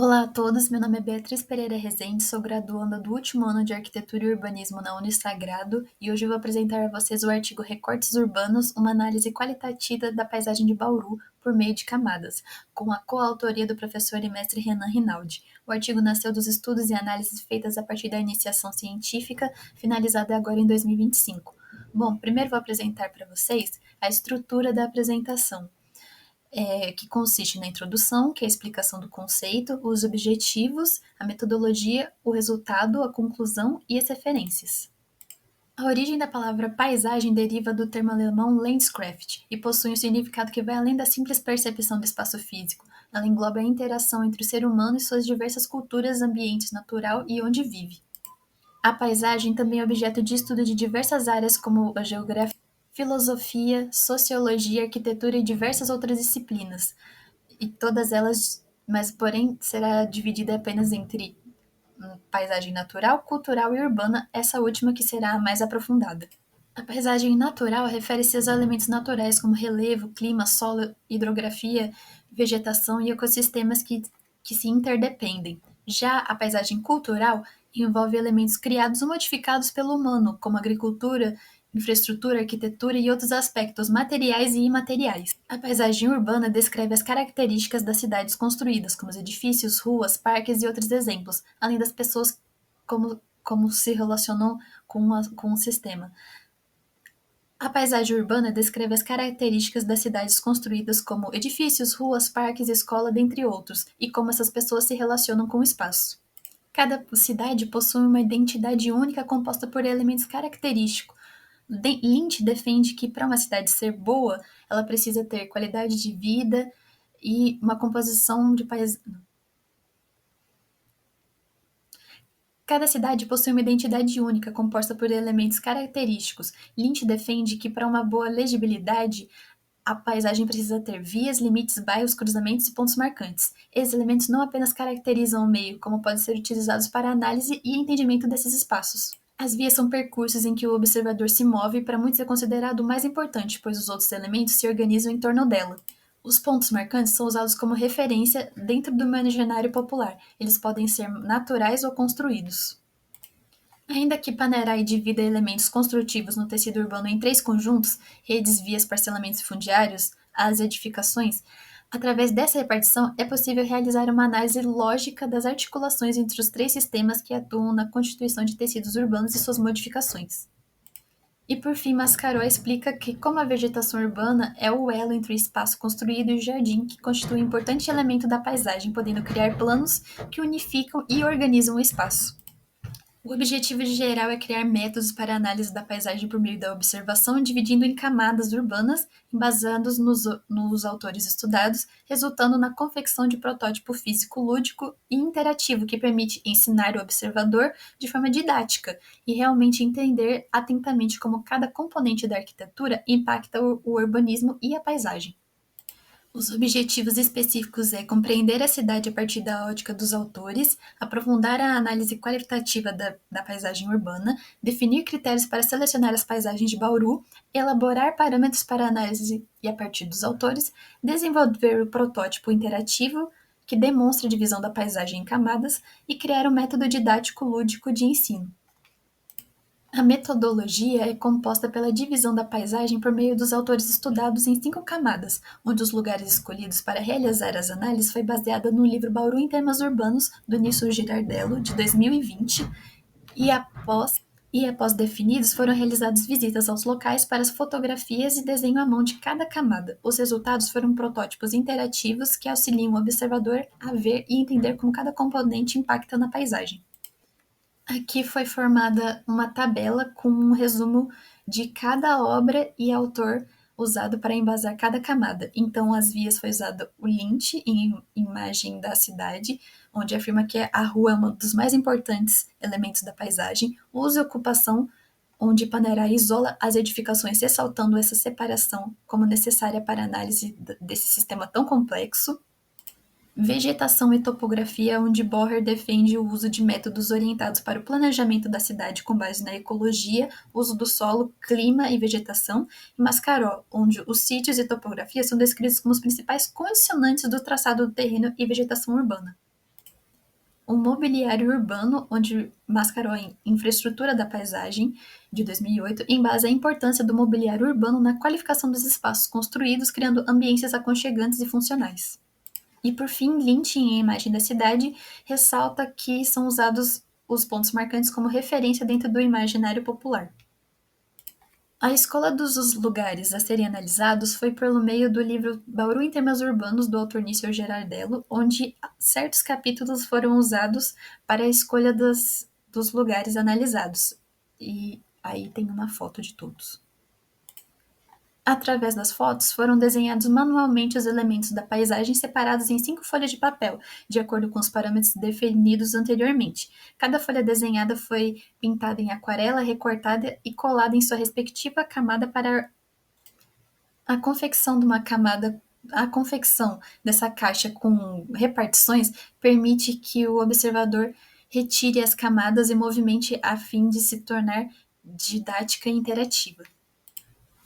Olá a todos, meu nome é Beatriz Pereira Rezende, sou graduanda do último ano de Arquitetura e Urbanismo na Unisagrado e hoje eu vou apresentar a vocês o artigo Recortes Urbanos, uma análise qualitativa da paisagem de Bauru por meio de camadas, com a coautoria do professor e mestre Renan Rinaldi. O artigo nasceu dos estudos e análises feitas a partir da iniciação científica, finalizada agora em 2025. Bom, primeiro vou apresentar para vocês a estrutura da apresentação que consiste na introdução, que é a explicação do conceito, os objetivos, a metodologia, o resultado, a conclusão e as referências. A origem da palavra paisagem deriva do termo alemão Landschaft e possui um significado que vai além da simples percepção do espaço físico. Ela engloba a interação entre o ser humano e suas diversas culturas, ambientes natural e onde vive. A paisagem também é objeto de estudo de diversas áreas como a geografia, filosofia, sociologia, arquitetura e diversas outras disciplinas, e todas elas, mas porém será dividida apenas entre paisagem natural, cultural e urbana, essa última que será a mais aprofundada. A paisagem natural refere-se aos elementos naturais como relevo, clima, solo, hidrografia, vegetação e ecossistemas que se interdependem. Já a paisagem cultural envolve elementos criados ou modificados pelo humano, como agricultura, infraestrutura, arquitetura e outros aspectos materiais e imateriais. A paisagem urbana descreve as características das cidades construídas, como os edifícios, ruas, parques e outros exemplos, além das pessoas como se relacionam com o sistema. A paisagem urbana descreve as características das cidades construídas como edifícios, ruas, parques, escola, dentre outros, e como essas pessoas se relacionam com o espaço. Cada cidade possui uma identidade única composta por elementos característicos. Lynch defende que para uma cidade ser boa, ela precisa ter qualidade de vida e uma composição de paisagem. Cada cidade possui uma identidade única, composta por elementos característicos. Lynch defende que, para uma boa legibilidade, a paisagem precisa ter vias, limites, bairros, cruzamentos e pontos marcantes. Esses elementos não apenas caracterizam o meio, como podem ser utilizados para análise e entendimento desses espaços. As vias são percursos em que o observador se move e para muitos é considerado o mais importante, pois os outros elementos se organizam em torno dela. Os pontos marcantes são usados como referência dentro do imaginário popular. Eles podem ser naturais ou construídos. Ainda que Panerai divida elementos construtivos no tecido urbano em três conjuntos, redes, vias, parcelamentos e fundiários, as edificações, através dessa repartição é possível realizar uma análise lógica das articulações entre os três sistemas que atuam na constituição de tecidos urbanos e suas modificações. E por fim, Mascaró explica que, como a vegetação urbana é o elo entre o espaço construído e o jardim, que constitui um importante elemento da paisagem, podendo criar planos que unificam e organizam o espaço. O objetivo geral é criar métodos para a análise da paisagem por meio da observação, dividindo em camadas urbanas, embasados nos autores estudados, resultando na confecção de protótipo físico lúdico e interativo que permite ensinar o observador de forma didática e realmente entender atentamente como cada componente da arquitetura impacta o urbanismo e a paisagem. Os objetivos específicos é compreender a cidade a partir da ótica dos autores, aprofundar a análise qualitativa da paisagem urbana, definir critérios para selecionar as paisagens de Bauru, elaborar parâmetros para análise e a partir dos autores, desenvolver o protótipo interativo que demonstra a divisão da paisagem em camadas e criar um método didático lúdico de ensino. A metodologia é composta pela divisão da paisagem por meio dos autores estudados em 5 camadas, onde os lugares escolhidos para realizar as análises foi baseada no livro Bauru em Temas Urbanos, do Nício Girardello, de 2020, e após definidos, foram realizadas visitas aos locais para as fotografias e desenho à mão de cada camada. Os resultados foram protótipos interativos que auxiliam o observador a ver e entender como cada componente impacta na paisagem. Aqui foi formada uma tabela com um resumo de cada obra e autor usado para embasar cada camada. Então, as vias foi usado o Lynch em imagem da cidade, onde afirma que a rua é um dos mais importantes elementos da paisagem. Uso e ocupação, onde Panerai isola as edificações, ressaltando essa separação como necessária para a análise desse sistema tão complexo. Vegetação e topografia, onde Bohr defende o uso de métodos orientados para o planejamento da cidade com base na ecologia, uso do solo, clima e vegetação, e Mascaró, onde os sítios e topografia são descritos como os principais condicionantes do traçado do terreno e vegetação urbana. O Mobiliário Urbano, onde mascarou a infraestrutura da paisagem, de 2008, embasa a importância do mobiliário urbano na qualificação dos espaços construídos, criando ambientes aconchegantes e funcionais. E, por fim, Lynch, em A Imagem da Cidade, ressalta que são usados os pontos marcantes como referência dentro do imaginário popular. A escolha dos lugares a serem analisados foi por meio do livro Bauru em Temas Urbanos, do autor Nício Gerardello, onde certos capítulos foram usados para a escolha dos lugares analisados. E aí tem uma foto de todos. Através das fotos, foram desenhados manualmente os elementos da paisagem separados em 5 folhas de papel, de acordo com os parâmetros definidos anteriormente. Cada folha desenhada foi pintada em aquarela, recortada e colada em sua respectiva camada para a confecção de uma camada. A confecção dessa caixa com repartições permite que o observador retire as camadas e movimente a fim de se tornar didática e interativa.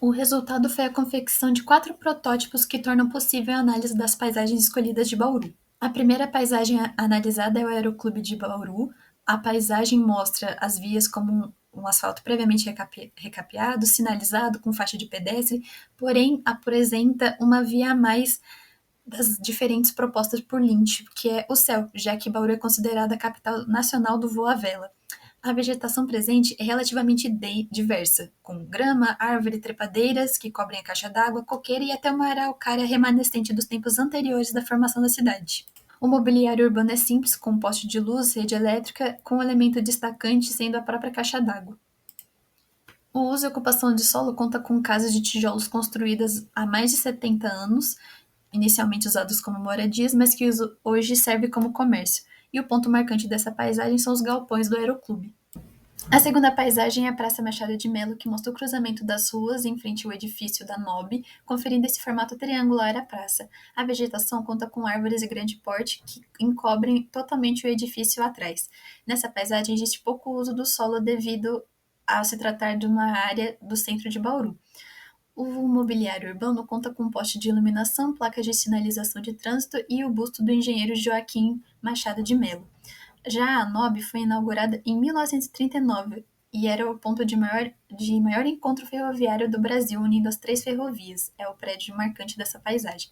O resultado foi a confecção de 4 protótipos que tornam possível a análise das paisagens escolhidas de Bauru. A primeira paisagem analisada é o Aeroclube de Bauru. A paisagem mostra as vias como um asfalto previamente recapeado, sinalizado com faixa de pedestre, porém apresenta uma via a mais das diferentes propostas por Lynch, que é o céu, já que Bauru é considerada a capital nacional do voo à vela. A vegetação presente é relativamente diversa, com grama, árvore, trepadeiras que cobrem a caixa d'água, coqueira e até uma araucária remanescente dos tempos anteriores da formação da cidade. O mobiliário urbano é simples, com poste de luz, rede elétrica, com um elemento destacante sendo a própria caixa d'água. O uso e ocupação de solo conta com casas de tijolos construídas há mais de 70 anos, inicialmente usados como moradias, mas que hoje servem como comércio. E o ponto marcante dessa paisagem são os galpões do Aeroclube. A segunda paisagem é a Praça Machado de Melo, que mostra o cruzamento das ruas em frente ao edifício da NOB, conferindo esse formato triangular à praça. A vegetação conta com árvores de grande porte que encobrem totalmente o edifício atrás. Nessa paisagem existe pouco uso do solo devido a se tratar de uma área do centro de Bauru. O mobiliário urbano conta com poste de iluminação, placas de sinalização de trânsito e o busto do engenheiro Joaquim Machado de Melo. Já a NOB foi inaugurada em 1939 e era o ponto de maior encontro ferroviário do Brasil, unindo as 3 ferrovias. É o prédio marcante dessa paisagem.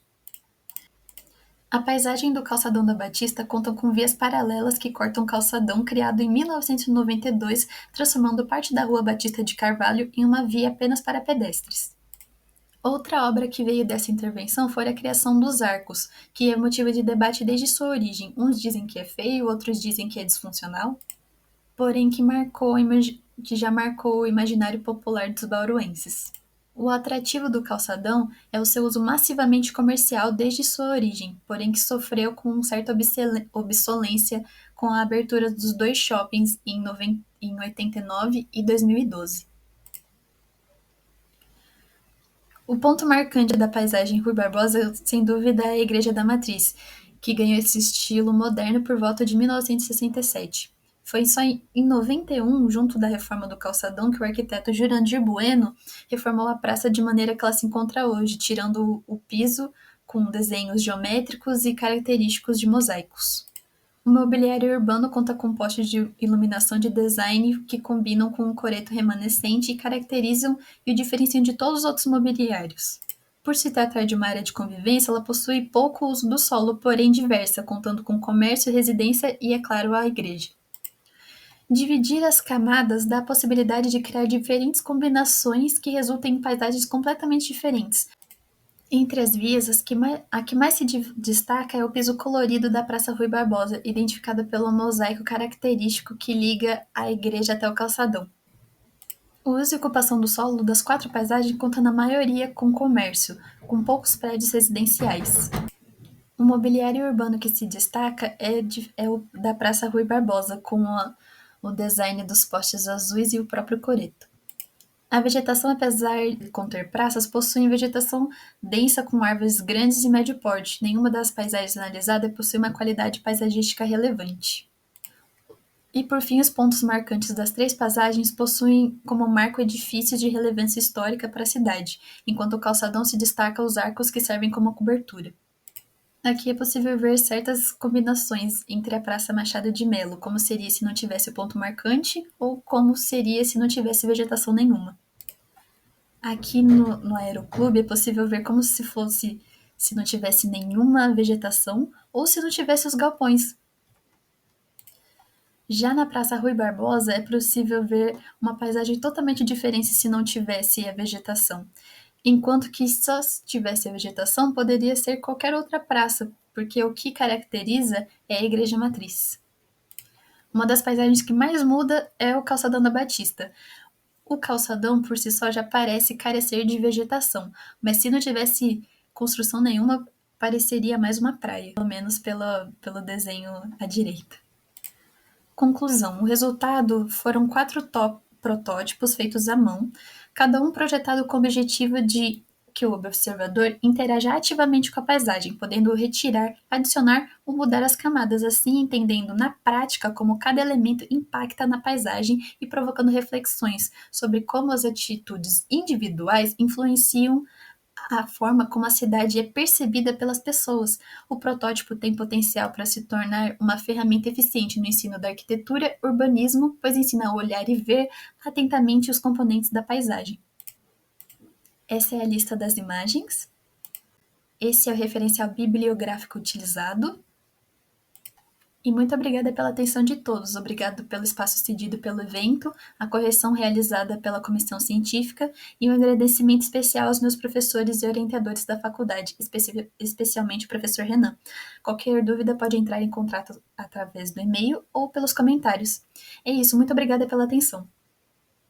A paisagem do Calçadão da Batista conta com vias paralelas que cortam o calçadão criado em 1992, transformando parte da Rua Batista de Carvalho em uma via apenas para pedestres. Outra obra que veio dessa intervenção foi a criação dos arcos, que é motivo de debate desde sua origem. Uns dizem que é feio, outros dizem que é disfuncional, porém que já marcou o imaginário popular dos bauruenses. O atrativo do calçadão é o seu uso massivamente comercial desde sua origem, porém que sofreu com uma certa obsolência com a abertura dos 2 shoppings em 89 e 2012. O ponto marcante da paisagem Rui Barbosa, sem dúvida, é a Igreja da Matriz, que ganhou esse estilo moderno por volta de 1967. Foi só em 91, junto da reforma do calçadão, que o arquiteto Jurandir Bueno reformou a praça de maneira que ela se encontra hoje, tirando o piso com desenhos geométricos e característicos de mosaicos. O mobiliário urbano conta com postes de iluminação de design que combinam com o coreto remanescente e caracterizam e o diferenciam de todos os outros mobiliários. Por se tratar de uma área de convivência, ela possui pouco uso do solo, porém diversa, contando com comércio, residência e, é claro, a igreja. Dividir as camadas dá a possibilidade de criar diferentes combinações que resultem em paisagens completamente diferentes. Entre as vias, a que mais se destaca é o piso colorido da Praça Rui Barbosa, identificada pelo mosaico característico que liga a igreja até o calçadão. O uso e ocupação do solo das 4 paisagens conta na maioria com comércio, com poucos prédios residenciais. O mobiliário urbano que se destaca é o da Praça Rui Barbosa, com o design dos postes azuis e o próprio coreto. A vegetação, apesar de conter praças, possui vegetação densa com árvores grandes e médio porte. Nenhuma das paisagens analisadas possui uma qualidade paisagística relevante. E por fim, os pontos marcantes das 3 paisagens possuem como marco edifícios de relevância histórica para a cidade, enquanto o calçadão se destaca os arcos que servem como cobertura. Aqui é possível ver certas combinações entre a Praça Machado de Melo, como seria se não tivesse o ponto marcante, ou como seria se não tivesse vegetação nenhuma. Aqui no Aeroclube é possível ver como se fosse se não tivesse nenhuma vegetação ou se não tivesse os galpões. Já na Praça Rui Barbosa é possível ver uma paisagem totalmente diferente se não tivesse a vegetação. Enquanto que só se tivesse a vegetação poderia ser qualquer outra praça, porque o que caracteriza é a Igreja Matriz. Uma das paisagens que mais muda é o Calçadão da Batista. O calçadão por si só já parece carecer de vegetação, mas se não tivesse construção nenhuma, pareceria mais uma praia, pelo menos pelo desenho à direita. Conclusão: o resultado foram 4 protótipos feitos à mão, cada um projetado com o objetivo de que o observador interaja ativamente com a paisagem, podendo retirar, adicionar ou mudar as camadas, assim entendendo na prática como cada elemento impacta na paisagem e provocando reflexões sobre como as atitudes individuais influenciam a forma como a cidade é percebida pelas pessoas. O protótipo tem potencial para se tornar uma ferramenta eficiente no ensino da arquitetura e urbanismo, pois ensina a olhar e ver atentamente os componentes da paisagem. Essa é a lista das imagens. Esse é o referencial bibliográfico utilizado. E muito obrigada pela atenção de todos. Obrigado pelo espaço cedido pelo evento, a correção realizada pela comissão científica e um agradecimento especial aos meus professores e orientadores da faculdade, especialmente o professor Renan. Qualquer dúvida pode entrar em contato através do e-mail ou pelos comentários. É isso, muito obrigada pela atenção.